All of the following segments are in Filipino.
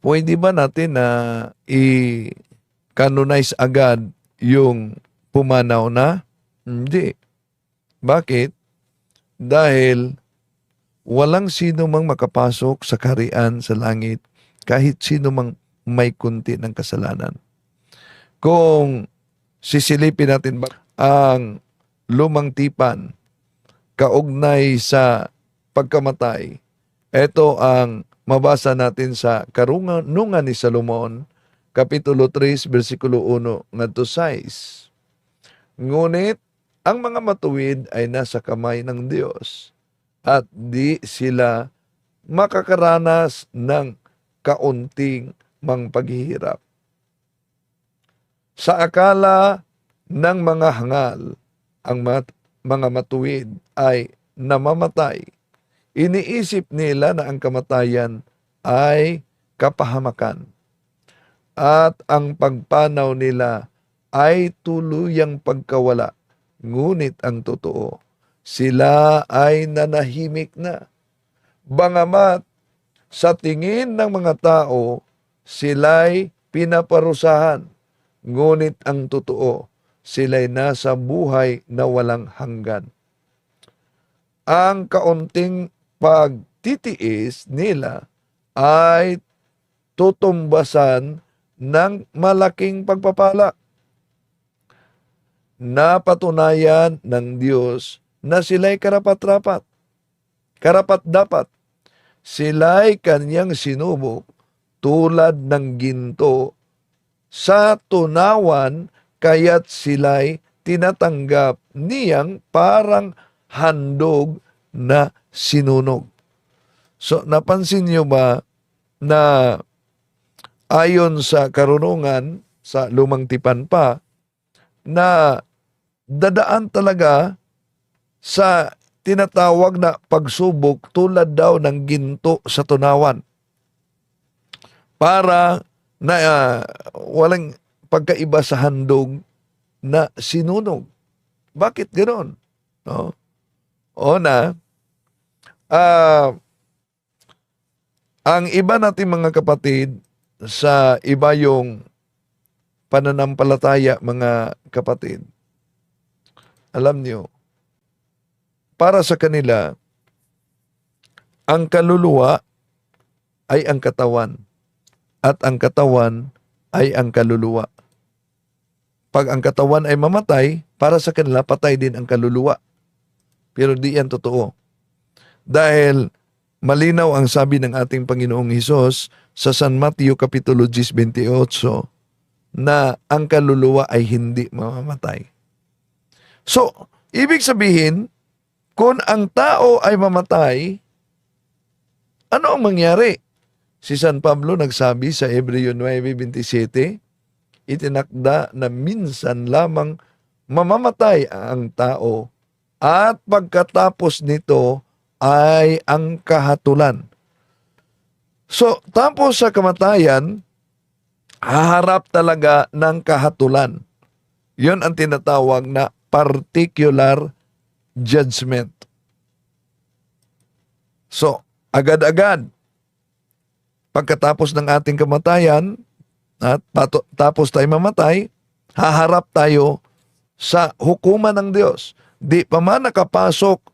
pwede ba natin na i-canonize agad yung pumanaw na? Hindi. Bakit? Dahil walang sino mang makapasok sa kaharian sa langit kahit sino mang may kunti ng kasalanan. Kung sisilipin natin ba ang lumang tipan kaugnay sa pagkamatay, ito ang mabasa natin sa Karunungan ni Salomon, Kapitulo 3, versikulo 1 ngadto 6. Ngunit ang mga matuwid ay nasa kamay ng Diyos at di sila makakaranas ng kaunting mang paghihirap. Sa akala ng mga hangal, ang mga matuwid ay namamatay. Iniisip nila na ang kamatayan ay kapahamakan at ang pagpanaw nila ay tuluyang pagkawala. Ngunit ang totoo, sila ay nanahimik na. Bangamat sa tingin ng mga tao, sila'y pinaparusahan. Ngunit ang totoo, sila'y nasa buhay na walang hanggan. Ang kaunting pagtitiis nila ay tutumbasan ng malaking pagpapala. Napatunayan ng Diyos na sila'y karapat-dapat. Sila'y kanyang sinubok tulad ng ginto sa tunawan, kaya't sila'y tinatanggap niyang parang handog na sinunog. So, napansin niyo ba na ayon sa karunungan, sa lumang tipan pa, na dadaan talaga sa tinatawag na pagsubok tulad daw ng ginto sa tunawan. Para na walang pagkaiba sa handog na sinunog. Bakit ganoon? No? O na, ang iba nating mga kapatid, sa iba yung pananampalataya, mga kapatid, alam niyo, para sa kanila, ang kaluluwa ay ang katawan at ang katawan ay ang kaluluwa. Pag ang katawan ay mamatay, para sa kanila, patay din ang kaluluwa. Pero di yan totoo. Dahil malinaw ang sabi ng ating Panginoong Hesus sa San Mateo Kapitulo 10:28 na ang kaluluwa ay hindi mamamatay. So, ibig sabihin, kung ang tao ay mamatay, ano ang mangyari? Si San Pablo nagsabi sa Hebreo 9:27, itinakda na minsan lamang mamamatay ang tao at pagkatapos nito ay ang kahatulan. So, tapos sa kamatayan, haharap talaga ng kahatulan. Yun ang tinatawag na particular judgment. So, agad-agad, pagkatapos ng ating kamatayan, at tapos tayo mamatay, haharap tayo sa hukuman ng Diyos. Di pa man nakapasok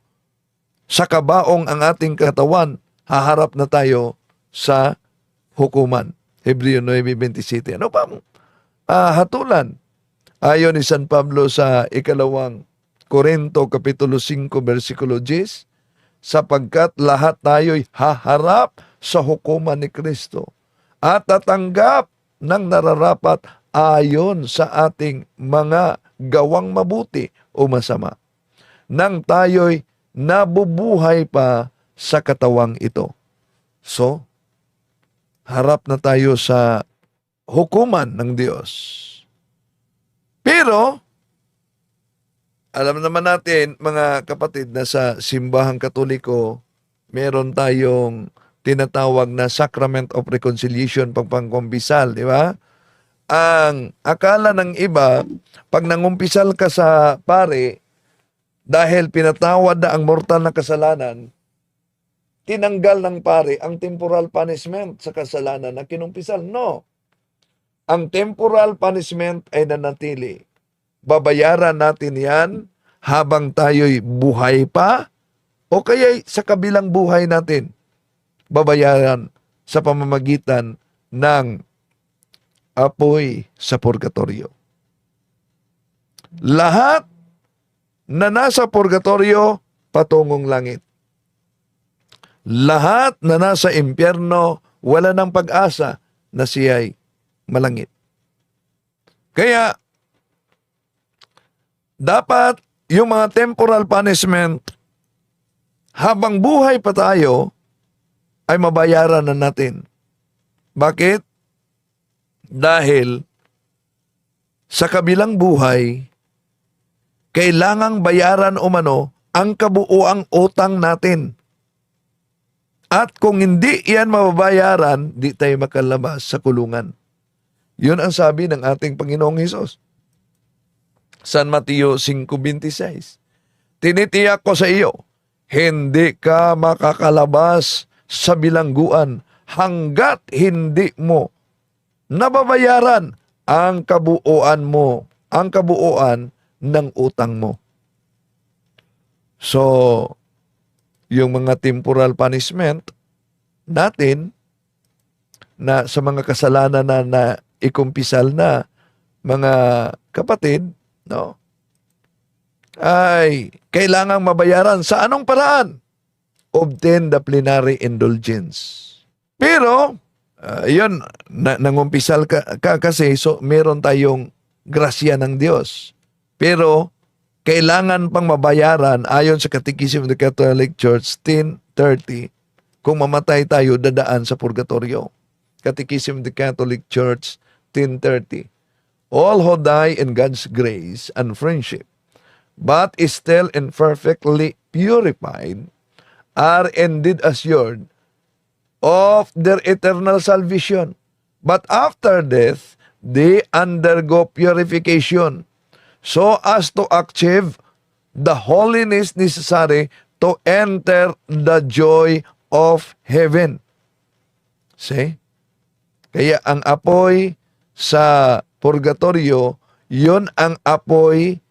sa kabaong ang ating katawan, haharap na tayo sa hukuman. Hebreo 9:27. Ano pa mo? Hatulan. Ayon ni San Pablo sa ikalawang Korinto Kapitulo 5 versikulo 10, sapagkat lahat tayo'y haharap sa hukuman ni Kristo at tatanggap ng nararapat ayon sa ating mga gawang mabuti o masama, nang tayo'y nabubuhay pa sa katawang ito. So, harap na tayo sa hukuman ng Diyos. Pero, alam naman natin, mga kapatid, na sa simbahang Katoliko, meron tayong tinatawag na Sacrament of Reconciliation, pagpangkumpisal, di ba? Ang akala ng iba, pag nangumpisal ka sa pare, dahil pinatawad na ang mortal na kasalanan, tinanggal ng pare ang temporal punishment sa kasalanan na kinumpisal. No. Ang temporal punishment ay nanatili. Babayaran natin yan habang tayo'y buhay pa o kaya sa kabilang buhay natin. Babayaran sa pamamagitan ng apoy sa purgatorio. Lahat na nasa purgatorio, patungong langit. Lahat na nasa impyerno, wala ng pag-asa na siya'y malangit. Kaya, dapat yung mga temporal punishment, habang buhay pa tayo, ay mabayaran na natin. Bakit? Dahil sa kabilang buhay, kailangang bayaran umano ang kabuuang utang natin. At kung hindi yan mababayaran, di tayo makalabas sa kulungan. Yun ang sabi ng ating Panginoong Hesus. San Mateo 5:26. Tinitiyak ko sa iyo, hindi ka makakalabas sa bilangguan hanggat hindi mo nababayaran ang kabuuan mo, ang kabuuan ng utang mo. So, yung mga temporal punishment natin na sa mga kasalanan na ikumpisal na mga kapatid, no? Ay kailangang mabayaran sa anong paraan? Obtain the plenary indulgence. Pero, yun, nangumpisal ka kasi, so meron tayong grasya ng Diyos. Pero, kailangan pang mabayaran ayon sa Catechism of the Catholic Church 1030. Kung mamatay tayo, dadaan sa purgatorio. Catechism of the Catholic Church 1030. All who die in God's grace and friendship, but is still imperfectly purified, are indeed assured of their eternal salvation. But after death, they undergo purification so as to achieve the holiness necessary to enter the joy of heaven. See? Kaya ang apoy sa purgatorio, yun ang apoy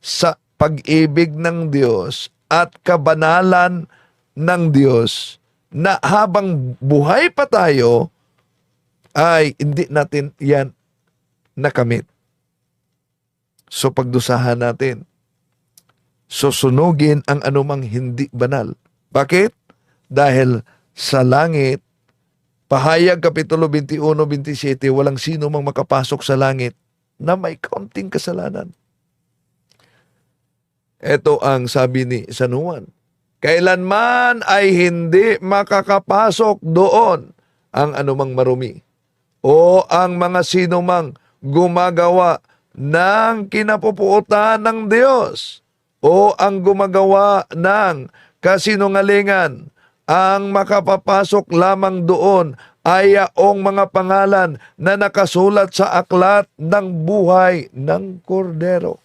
sa pag-ibig ng Diyos at kabanalan ng Diyos na habang buhay pa tayo ay hindi natin yan nakamit. So pagdusahan natin, susunugin ang anumang hindi banal. Bakit? Dahil sa langit, Pahayag Kapitulo 21-27, walang sino mang makapasok sa langit na may kaunting kasalanan. Ito ang sabi ni San Juan. Kailanman ay hindi makakapasok doon ang anumang marumi o ang mga sinumang gumagawa ng kinapupuotan ng Diyos o ang gumagawa ng kasinungalingan. Ang makapapasok lamang doon ay yaong mga pangalan na nakasulat sa aklat ng buhay ng Kordero.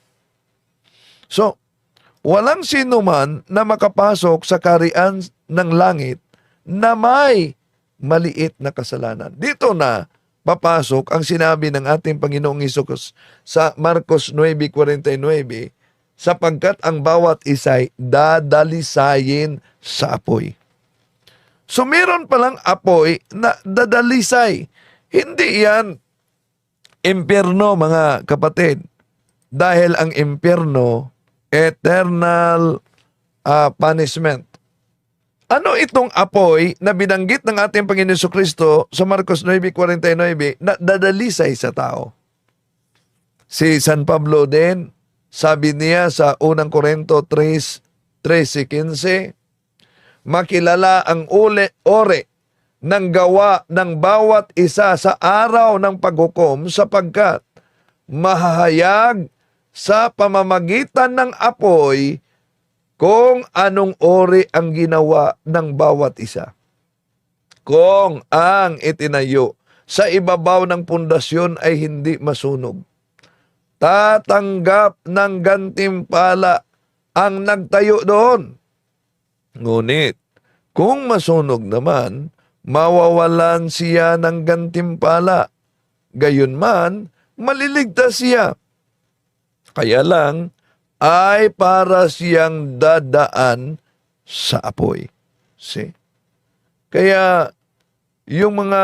So, walang sino man na makapasok sa kaharian ng langit na may maliit na kasalanan. Dito na papasok ang sinabi ng ating Panginoong Hesus sa Marcos 9:49, sapagkat ang bawat isa'y dadalisayin sa apoy. So meron palang apoy na dadalisay. Hindi yan impyerno, mga kapatid. Dahil ang impyerno, eternal punishment. Ano itong apoy na binanggit ng ating Panginoon Jesucristo sa Marcos 9:49 na dadalisay sa tao? Si San Pablo din, sabi niya sa 1 Corinto 3:13, makilala ang ore ng gawa ng bawat isa sa araw ng paghukom sapagkat mahahayag sa pamamagitan ng apoy kung anong ori ang ginawa ng bawat isa. Kung ang itinayo sa ibabaw ng pundasyon ay hindi masunog, tatanggap ng gantimpala ang nagtayo doon. Ngunit, Kung masunog naman, mawawalan siya ng gantimpala. Gayunman, maliligtas siya. Kaya lang, ay para siyang dadaan sa apoy. See? Kaya, yung mga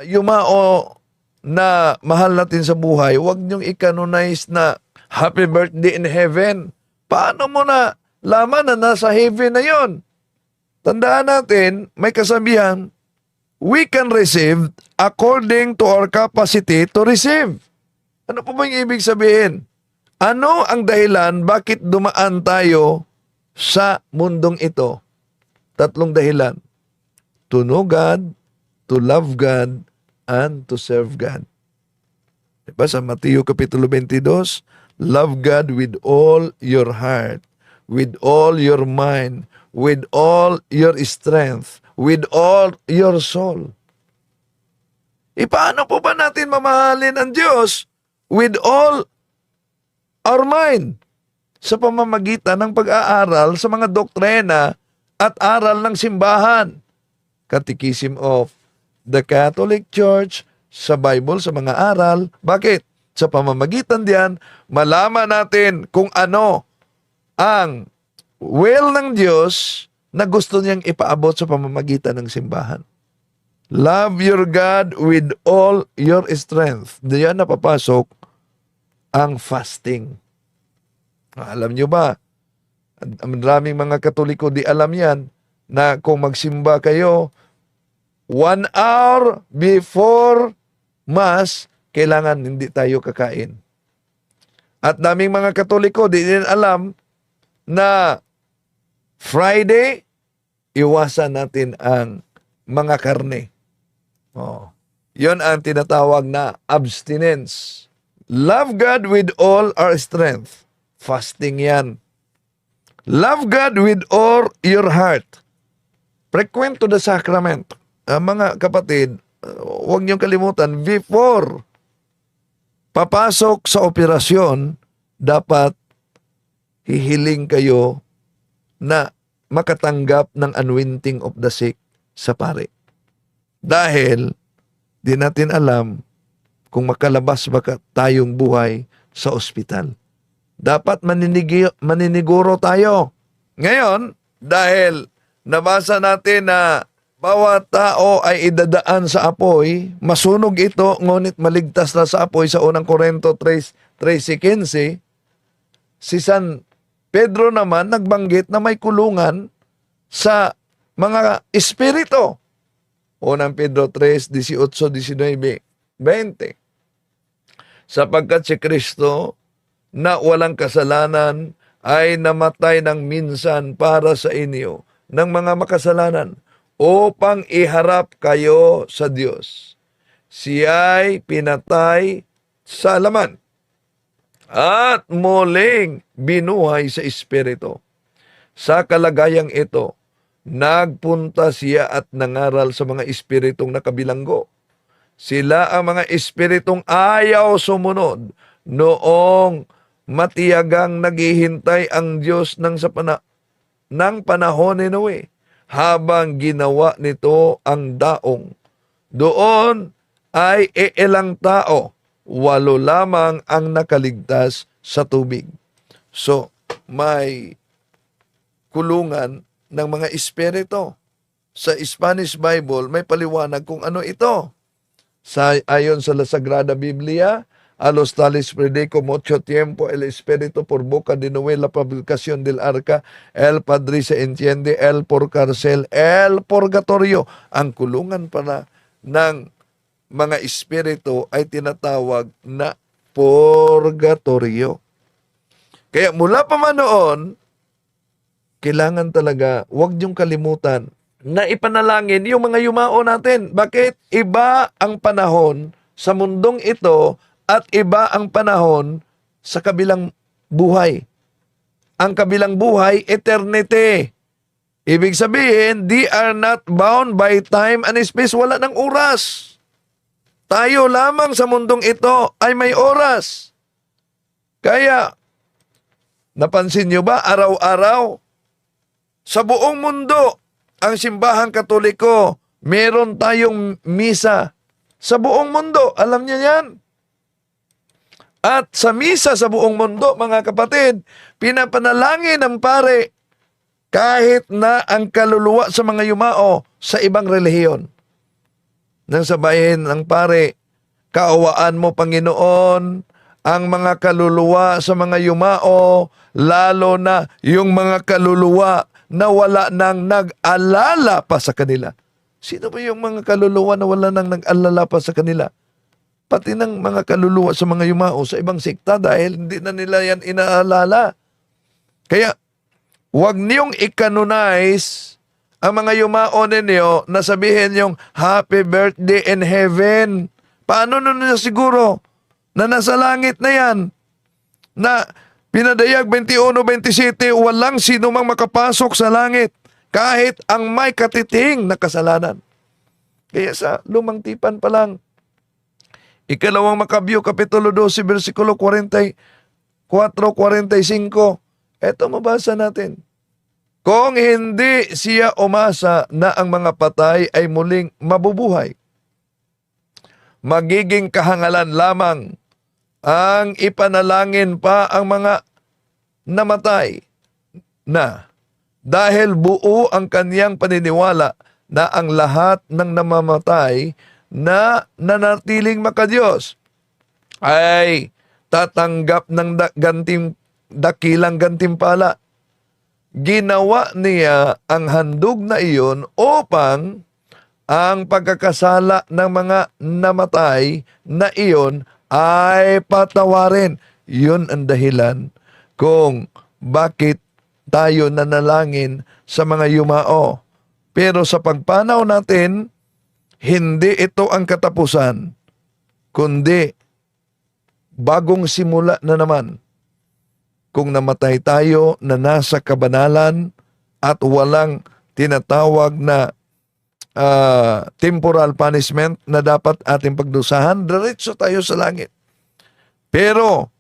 yumao na mahal natin sa buhay, huwag niyong i-canonize na happy birthday in heaven. Paano mo na laman na nasa heaven na yon? Tandaan natin, may kasabihan, we can receive according to our capacity to receive. Ano po ba yung ibig sabihin? Ano ang dahilan bakit dumaan tayo sa mundong ito? 3 dahilan. To know God, to love God, and to serve God. Diba sa Mateo Kapitulo 22, love God with all your heart, with all your mind, with all your strength, with all your soul. Paano po ba natin mamahalin ang Diyos with all our mind? Sa pamamagitan ng pag-aaral sa mga doktrina at aral ng simbahan. Catechism of the Catholic Church, sa Bible, sa mga aral. Bakit? Sa pamamagitan diyan, malaman natin kung ano ang will ng Diyos na gusto niyang ipaabot sa pamamagitan ng simbahan. Love your God with all your strength. Diyan na papasok ang fasting. Alam nyo ba, maraming mga Katoliko di alam yan, na kung magsimba kayo, 1 hour before Mass, kailangan hindi tayo kakain. At daming mga Katoliko di din alam na Friday, iwasan natin ang mga karne. Yon ang tinatawag na abstinence. Love God with all our strength. Fasting yan. Love God with all your heart. Frequent to the sacrament. Mga kapatid, huwag niyong kalimutan, before papasok sa operasyon, dapat hihiling kayo na makatanggap ng anointing of the sick sa pare. Dahil, di natin alam kung makalabas ba tayong buhay sa ospital. Dapat maniniguro tayo. Ngayon, dahil nabasa natin na bawat tao ay idadaan sa apoy, masunog ito, ngunit maligtas na sa apoy sa unang Korinto 3:15, si San Pedro naman nagbanggit na may kulungan sa mga espiritu. Unang Pedro 3:18, 19, 20. Sapagkat si Kristo na walang kasalanan ay namatay ng minsan para sa inyo ng mga makasalanan upang iharap kayo sa Diyos. Siya'y pinatay sa laman at muling binuhay sa espiritu. Sa kalagayang ito, nagpunta siya at nangaral sa mga espiritong nakabilanggo. Sila ang mga espiritong ayaw sumunod noong matiyagang naghihintay ang Diyos ng panahon ni Noe, habang ginawa nito ang daong. Doon ay ilang tao, 8 lamang ang nakaligtas sa tubig. So, may kulungan ng mga espiritu. Sa Spanish Bible, may paliwanag kung ano ito. Ayon sa La Sagrada Biblia, a los tales predico mucho tiempo el Espíritu por boca de Noé la publicación del arca, el Padre se entiende, el por cárcel, el purgatorio. Ang kulungan pala ng mga espiritu ay tinatawag na purgatorio. Kaya mula pa man noon, kailangan talaga, huwag niyong kalimutan na ipanalangin yung mga yumao natin. Bakit? Iba ang panahon sa mundong ito at iba ang panahon sa kabilang buhay. Ang kabilang buhay, eternity. Ibig sabihin, they are not bound by time and space. Wala ng oras. Tayo lamang sa mundong ito ay may oras. Kaya, napansin nyo ba, araw-araw, sa buong mundo, ang simbahang Katoliko, meron tayong misa sa buong mundo. Alam niyo yan? At sa misa sa buong mundo, mga kapatid, pinapanalangin ng pare kahit na ang kaluluwa sa mga yumao sa ibang relihiyon. Nang sabahin ng pare, kaawaan mo, Panginoon, ang mga kaluluwa sa mga yumao, lalo na yung mga kaluluwa na wala nang nag-alala pa sa kanila. Sino ba yung mga kaluluwa na wala nang nag-alala pa sa kanila? Pati ng mga kaluluwa sa mga yumao sa ibang sekta dahil hindi na nila yan inaalala. Kaya, huwag niyong i-canonize ang mga yumao ninyo na sabihin yung happy birthday in heaven. Paano nun niya siguro na nasa langit na yan? Na pinadayag 21-27, walang sino mang makapasok sa langit kahit ang may katiting na kasalanan. Kaya sa lumang tipan pa lang, Ikalawang Makabyo, Kapitulo 12, versikulo 44-45. Eto mabasa natin. Kung hindi siya umasa na ang mga patay ay muling mabubuhay, magiging kahangalan lamang ang ipanalangin pa ang mga namatay na dahil buo ang kaniyang paniniwala na ang lahat ng namamatay na nanatiling makadiyos ay tatanggap ng dakilang gantimpala. Ginawa niya ang handog na iyon upang ang pagkakasala ng mga namatay na iyon ay patawarin. Yun ang dahilan kung bakit tayo nanalangin sa mga yumao. Pero sa pagpanaw natin, hindi ito ang katapusan, kundi bagong simula na naman. Kung namatay tayo na nasa kabanalan at walang tinatawag na temporal punishment na dapat ating pagdusahan, diretso tayo sa langit. Pero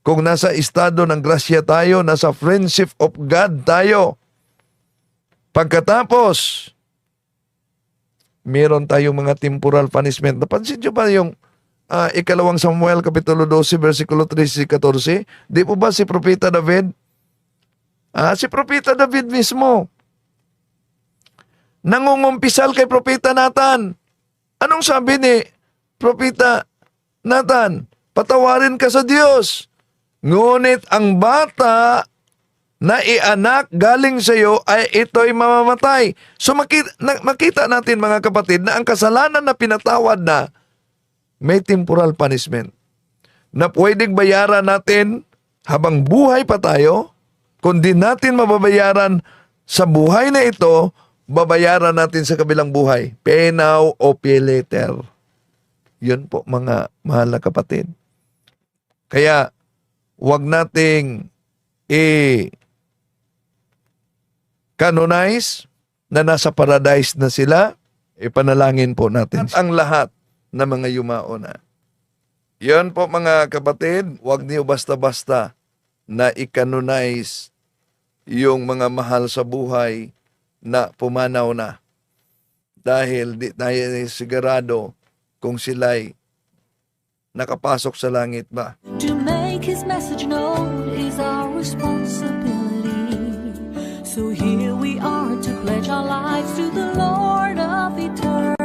kung nasa estado ng grasya tayo, nasa friendship of God tayo, pagkatapos meron tayong mga temporal punishment. Napansin nyo ba yung Ikalawang Samuel, Kapitulo 12, versikulo 13-14? Di po ba si Propeta David? Si Propeta David mismo. Nangungumpisal kay Propeta Nathan. Anong sabi ni Propeta Nathan? Patawarin ka sa Diyos. Ngunit ang bata na ianak galing sa iyo ay ito'y mamamatay. So makita natin mga kapatid na ang kasalanan na pinatawad na may temporal punishment na pwedeng bayaran natin habang buhay pa tayo. Kung di natin mababayaran sa buhay na ito, babayaran natin sa kabilang buhay. Pay now o pay later. Yun po mga mahal na kapatid. Kaya wag nating canonize na nasa paradise na sila, ipanalangin po natin ang lahat na mga yumao na. Yan po mga kapatid, huwag niyo basta-basta na i-canonize yung mga mahal sa buhay na pumanaw na. Dahil di tayo sigurado kung sila'y nakapasok sa langit ba. To make His message known is our responsibility. So here we are to pledge our lives to the Lord of eternity.